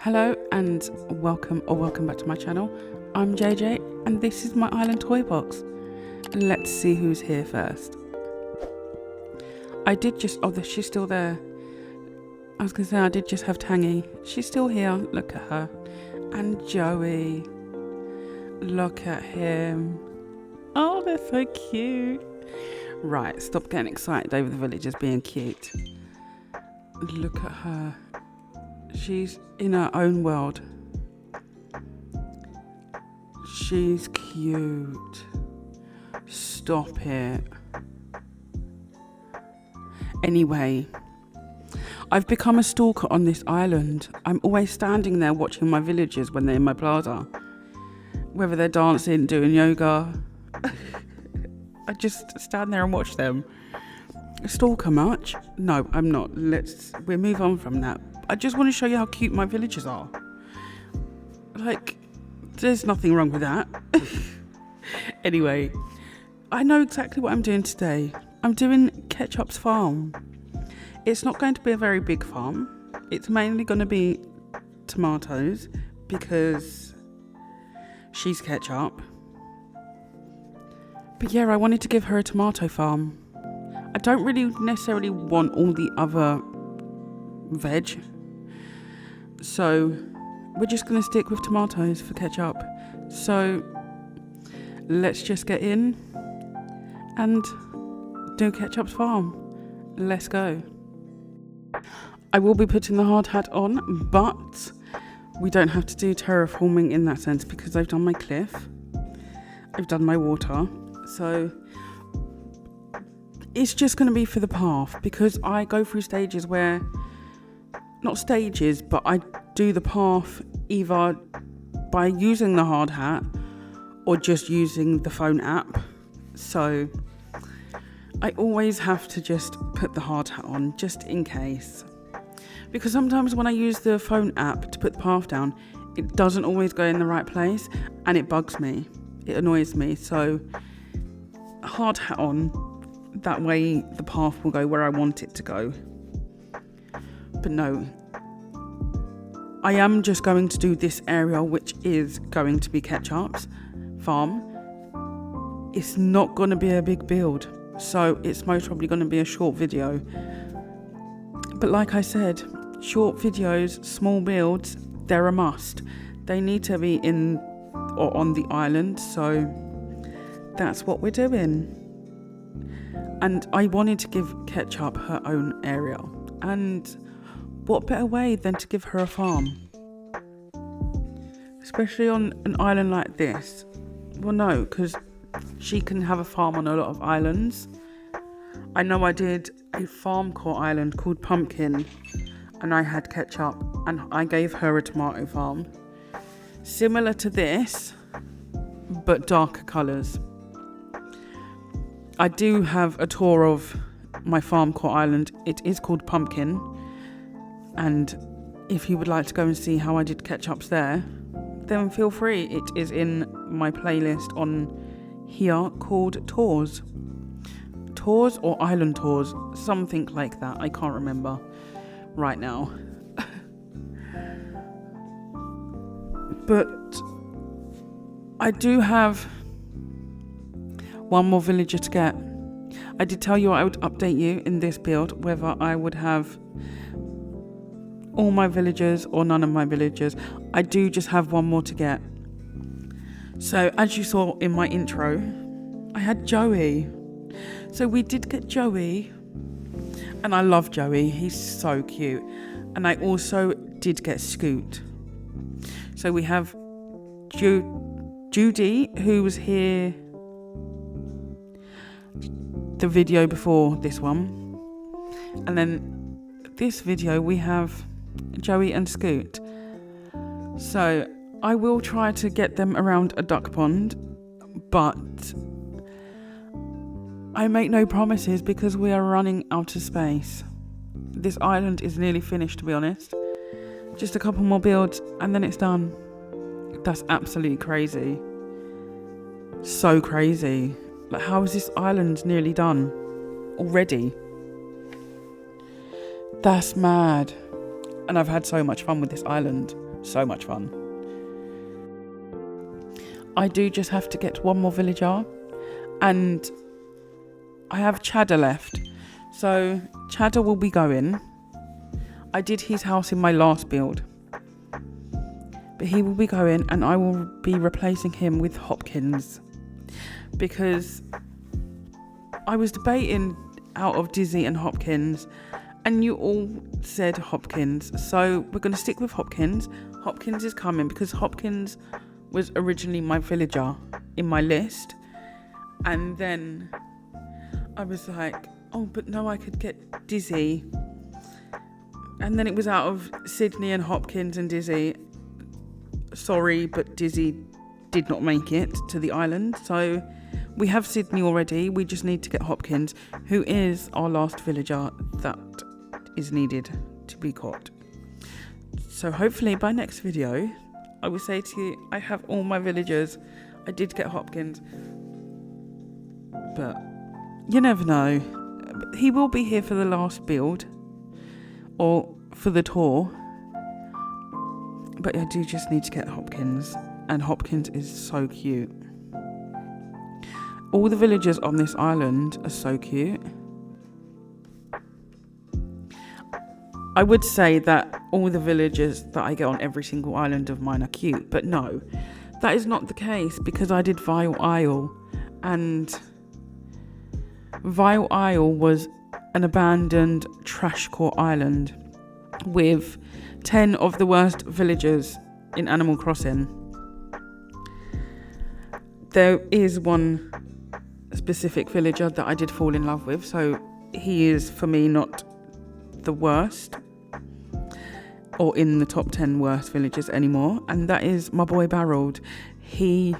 Hello and welcome back to my channel. I'm JJ and this is my island toy box. Let's see who's here first. She's still there. I was gonna say I did just have Tangy. She's still here, look at her. And Joey, look at him. Oh, they're so cute. Right, stop getting excited over the villagers being cute. Look at her. She's in her own world. She's cute. Stop it. Anyway, I've become a stalker on this island. I'm always standing there watching my villagers when they're in my plaza. Whether they're dancing, doing yoga. I just stand there and watch them. Stalker much? No, I'm not. We'll move on from that. I just want to show you how cute my villagers are. Like, there's nothing wrong with that. Anyway, I know exactly what I'm doing today. I'm doing Ketchups farm. It's not going to be a very big farm. It's mainly going to be tomatoes because she's Ketchup. But yeah, I wanted to give her a tomato farm. I don't really necessarily want all the other veg. So we're just going to stick with tomatoes for Ketchup. So let's just get in and do Ketchup's farm. Let's go. I will be putting the hard hat on, but we don't have to do terraforming in that sense because I've done my cliff. I've done my water. So it's just going to be for the path because I go through stages where, not stages, but I do the path either by using the hard hat or just using the phone app. So I always have to just put the hard hat on just in case. Because sometimes when I use the phone app to put the path down, it doesn't always go in the right place and it bugs me. It annoys me. So hard hat on, that way the path will go where I want it to go. But no, I am just going to do this area, which is going to be Ketchup's farm. It's not going to be a big build, so it's most probably going to be a short video. But like I said, short videos, small builds, they're a must. They need to be in or on the island, so that's what we're doing. And I wanted to give Ketchup her own area, and what better way than to give her a farm? Especially on an island like this. Well, no, because she can have a farm on a lot of islands. I know I did a farm core island called Pumpkin, and I had Ketchup, and I gave her a tomato farm. Similar to this, but darker colours. I do have a tour of my farm core island. It is called Pumpkin. And if you would like to go and see how I did Ketchups there, then feel free. It is in my playlist on here called Tours. Tours or Island Tours, something like that. I can't remember right now. But I do have one more villager to get. I did tell you I would update you in this build whether I would have all my villagers or none of my villagers. I do just have one more to get. So as you saw in my intro, I had Joey. So we did get Joey, and I love Joey. He's so cute. And I also did get Scoot. So we have Judy, who was here the video before this one. And then this video we have Joey and Scoot. So I will try to get them around a duck pond, but I make no promises because we are running out of space. This island is nearly finished, to be honest. Just a couple more builds and then it's done. That's absolutely crazy. So crazy. Like, how is this island nearly done already? That's mad. And I've had so much fun with this island. So much fun. I do just have to get one more villager, and I have Cheddar left. So Cheddar will be going. I did his house in my last build, but he will be going, and I will be replacing him with Hopkins, because I was debating out of Dizzy and Hopkins, and you all said Hopkins, so we're going to stick with Hopkins. Hopkins is coming because Hopkins was originally my villager in my list, and then I was like, oh, but no, I could get Dizzy, and then it was out of Sydney and Hopkins and Dizzy. Sorry, but Dizzy did not make it to the island, so we have Sydney already. We just need to get Hopkins, who is our last villager that is needed to be caught. So hopefully by next video I will say to you, I have all my villagers. I did get Hopkins, but you never know. He will be here for the last build or for the tour, but I do just need to get Hopkins, and Hopkins is so cute. All the villagers on this island are so cute. I would say that all the villagers that I get on every single island of mine are cute, but no, that is not the case, because I did Vile Isle, and Vile Isle was an abandoned trashcore island with 10 of the worst villagers in Animal Crossing. There is one specific villager that I did fall in love with, so he is for me not the worst or in the top 10 worst villagers anymore, and that is my boy Barreled. He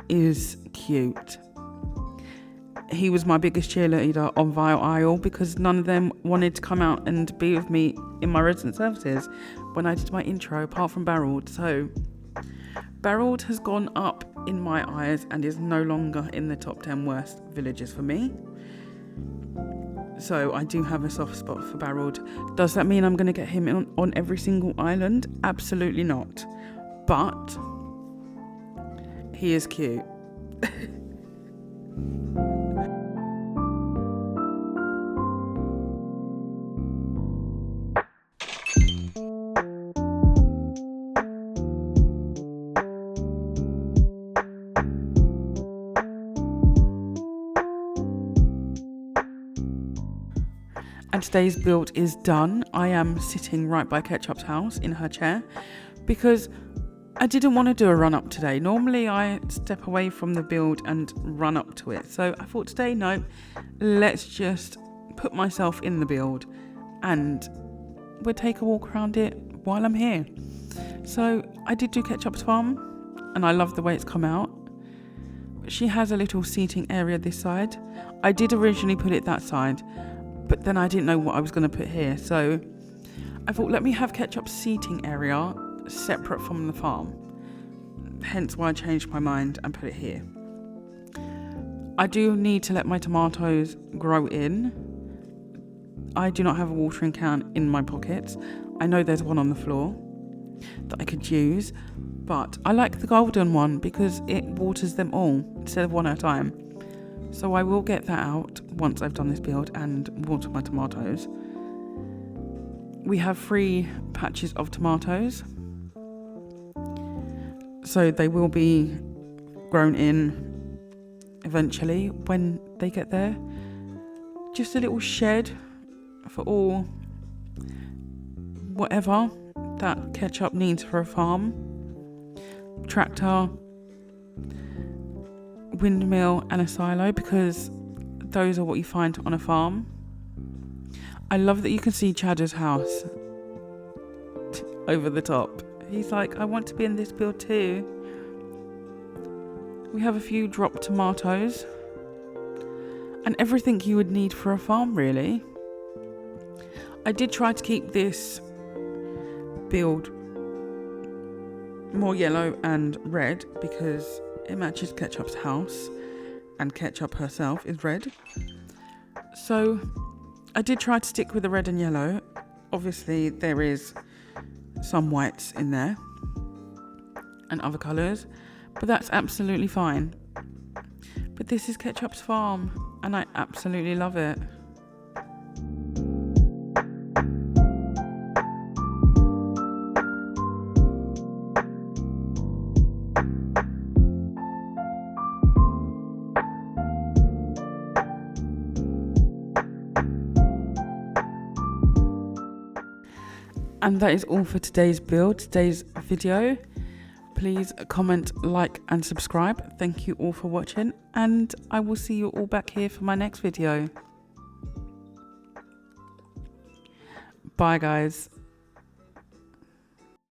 is cute. He was my biggest cheerleader on Vile Isle because none of them wanted to come out and be with me in my resident services when I did my intro, apart from Barreled. So Barreled has gone up in my eyes and is no longer in the top 10 worst villagers for me. So I do have a soft spot for Barreled. Does that mean I'm going to get him on every single island? Absolutely not. But he is cute. And today's build is done. I am sitting right by Ketchup's house in her chair because I didn't want to do a run up today. Normally I step away from the build and run up to it. So I thought today, no, let's just put myself in the build and we'll take a walk around it while I'm here. So I did do Ketchup's farm and I love the way it's come out. She has a little seating area this side. I did originally put it that side, but then I didn't know what I was going to put here. So I thought, let me have Ketchup's seating area separate from the farm. Hence why I changed my mind and put it here. I do need to let my tomatoes grow in. I do not have a watering can in my pockets. I know there's one on the floor that I could use, but I like the golden one because it waters them all instead of one at a time. So I will get that out once I've done this build and water my tomatoes. We have 3 patches of tomatoes, so they will be grown in eventually when they get there. Just a little shed for all whatever that Ketchup needs for a farm. Tractor, windmill and a silo, because those are what you find on a farm. I love that you can see Chadder's house over the top. He's like, I want to be in this build too. We have a few dropped tomatoes and everything you would need for a farm, really. I did try to keep this build more yellow and red because it matches Ketchup's house and Ketchup herself is red. So I did try to stick with the red and yellow. Obviously there is some whites in there, and other colours, but that's absolutely fine. But this is Ketchups Farm, and I absolutely love it. And that is all for today's build, today's video. Please comment, like and subscribe. Thank you all for watching, and I will see you all back here for my next video. Bye guys.